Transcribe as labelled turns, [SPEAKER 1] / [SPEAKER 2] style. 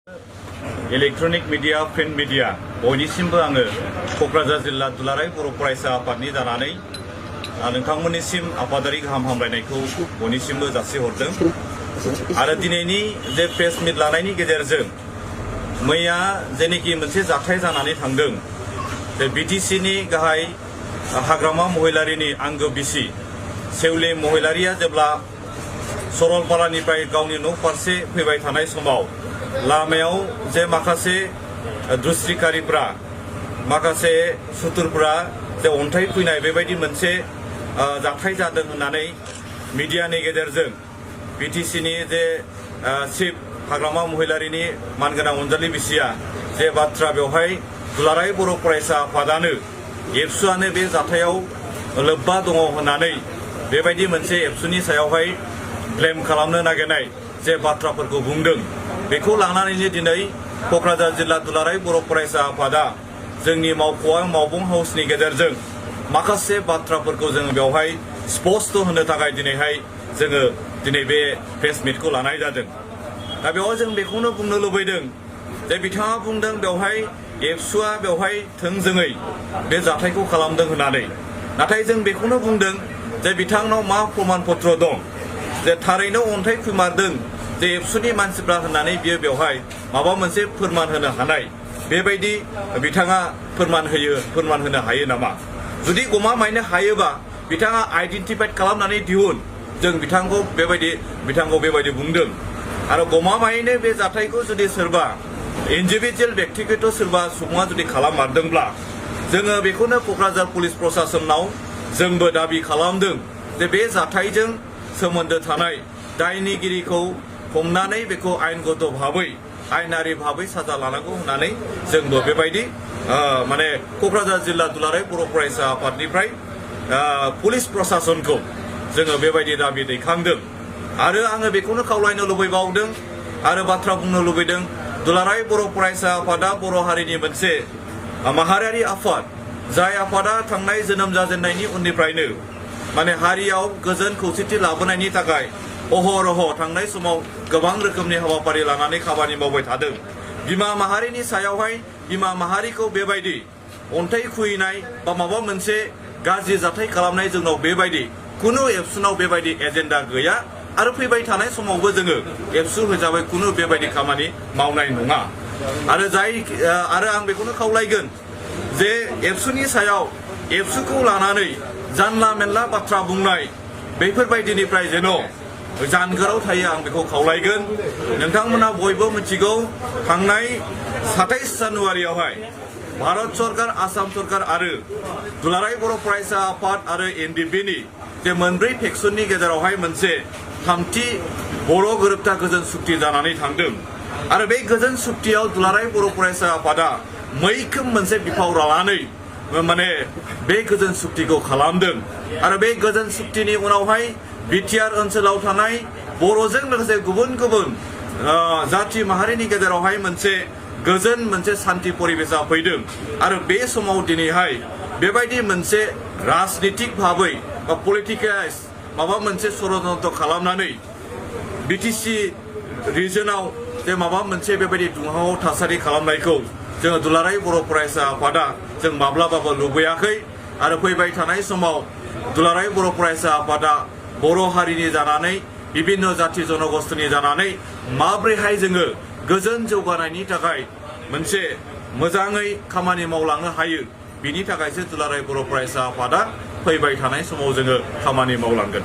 [SPEAKER 1] Electronic media print media बयनिसिमबो आङो कक्राझार जिल्ला दुलाराय बर' फरायसा आफादनि जानानै नोंथांमोननिसिम आफादारि गाहाम हामलायनायखौ बयनिसिमबो जासिहरदों आरो दिनैनि जे प्रेस मिट लानायनि गेजेरजों मैया जेनेखि मोनसे जाथाय जानानै थांदों जे बिटिसिनि गाहाय हाग्रामा महिलारिनि आंगो बिसि सेवले महिलारिया जेब्ला सरलपारानिफ्राय गावनि न' फारसे फैबाय थानाय समाव लामायाव जे माखासे दुस्रिकारिफ्रा माखासे सुथुरफ्रा जे अन्थाइ फैनाय बेबायदि मोनसे जाथाय जादों होननानै मिडियानि गेजेरजों बिटिसिनि जे चिफ हाग्रामा महिलारिनि मानगोनां अनजालि बिसिया जे बाथ्रा बेवहाय दुलाराय बर' फरायसा आफादानो एबसुआनो बे जाथायाव लोब्बा दङ होननानै बेबायदि मोनसे एबसुनि सायावहाय ब्लेम खालामनो नागिरनाय जे बाथ्राफोरखौ बुंदों बेखौ लानानैनो दिनै कक्राझार जिल्ला दुलाराय बर' फरायसा आफादा जोंनि मावबं हाउसनि गेजेरजों माखासे बाथ्राफोरखौ जोङो बेवहाय स्पष्ट होनो थाखाय दिनैहाय जोङो दिनै बे प्रेस मिटखौ लानाय जादों। दा बेवहाय जों बेखौनो बुंनो लुबैदों जे बिथाङा बुंदों बेवहाय एबसुआ बेवहाय थोंजोङै बे जाथायखौ खालामदों होननानै, नाथाय जों बेखौनो बुंदों जे बिथांनाव मा प्रमान पत्र दं जे थारैनो अन्थाइ खुमारदों जे एबसुनि मानसिफ्रा होननानै बियो बेवहाय माबा मोनसे फोरमान होनो हानाय बेबायदि बिथाङा फोरमान होनो हायो नामा? जुदि गमामायनो हायोबा बिथाङा आइडेन्टिफाइड खालामनानै दिहुन, जों बिथांखौ बेबायदि बुंदों। आरो गमामायैनो बे जाथायखौ जुदि सोरबा इन्डिभिजुवेल व्यक्तिगत सोरबा सुबुङा जुदि खालाममारदोंब्ला जोङो बेखौनो कक्राझार पुलिस प्रशासनाव जोंबो दाबि खालामदों जे बे जाथायजों सोमोन्दो थानाय दायनिगिरिखौ हमनानै बेखौ आयेनगत भाबै आयेनारि भाबै साजा लानांगौ होननानै जोंबो बेबायदि माने कक्राझार जिल्ला दुलाराय बर' फरायसा आफादनिफ्राय पुलिस प्रशासनखौ जोङो बेबायदि दाबि दैखांदों। आरो आङो बेखौनो खावलायनो लुबैबावदों आरो बाथ्रा बुंनो लुबैदों, दुलाराय बर' फरायसा आफादा बर' हारिनि मोनसे माहारियारि आफाद, जाय आफादा थांनाय जोनोम जाजेननायनि उननिफ्रायनो माने हारियाव गोजोन खौसेथि लाबोनायनि थाखाय अहरह थांनाय समाव गोबां रोखोमनि हाबाफारि लानानै खामानि मावबाय थादों। बिमा माहारिनि सायावहाय बिमा माहारिखौ बेबायदि अन्थाइ खुबैनाय बा माबा मोनसे गाज्रि जाथाय खालामनाय जोंनाव बेबायदि खुनु एबसुनाव बेबायदि एजेन्डा गैया आरो फैबाय थानाय समावबो जोङो एबसु हिसाबै खुनु बेबायदि खामानि मावनाय नङा। आरो आं बेखौनो खावलायगोन जे एबसुनि सायाव एबसुखौ लानानै जानला मेनला बाथ्रा बुंनाय बेफोरबायदिनिफ्राय जेन' जानगाराव थायो आं बेखौ खावलायगोन। नोंथांमोना बयबो मिथिगौ थांनाय 27 जानुवारियावहाय भारत सरकार, आसाम सरकार आरो दुलाराय बर' फरायसा आफाद आरो एनडिपिनि जे मोनब्रै फेक्सननि गेजेरावहाय मोनसे थामथि बर' गोरोबथा गोजोन सुक्ति जानानै थांदों आरो बे गोजोन सुक्तियाव दुलाराय बर' फरायसा आफादा मैखोम मोनसे बिफाव लानानै माने बे गोजोन सुक्तिखौ खालामदों। आरो बे गोजोन सुक्तिनि उनावहाय बिटिआर ओनसोलाव थानाय बर'जों लोगोसे गुबुन गुबुन जाथि माहारिनि गेजेरावहाय मोनसे सान्ति परिबेसा फैदों। आरो बे समाव दिनैहाय बेबायदि मोनसे राजनितिक भाबै बा पलिटिकाइज माबा मोनसे षड़यन्त्र खालामनानै बिटिसि रिजनाव जे माबा मोनसे बेबायदि दुंहाव थासारि खालामनायखौ जोङो दुलाराय बर' फरायसा आफादा जों माब्लाबाबो लुबैयाखै। आरो फैबाय थानाय समाव दुलाराय बर' फरायसा आफादा बर' हारिनि जानानै बिभिन्न जाथि जनगोष्ठीनि जानानै माब्रैहाय जोङो गोजोन जौगानायनि थाखाय मोनसे मोजाङै खामानि मावलांनो हायो, बिनि थाखायसो दुलाराय बर' फरायसा आफादा फैबाय थानाय समाव जोङो खामानि मावलांगोन।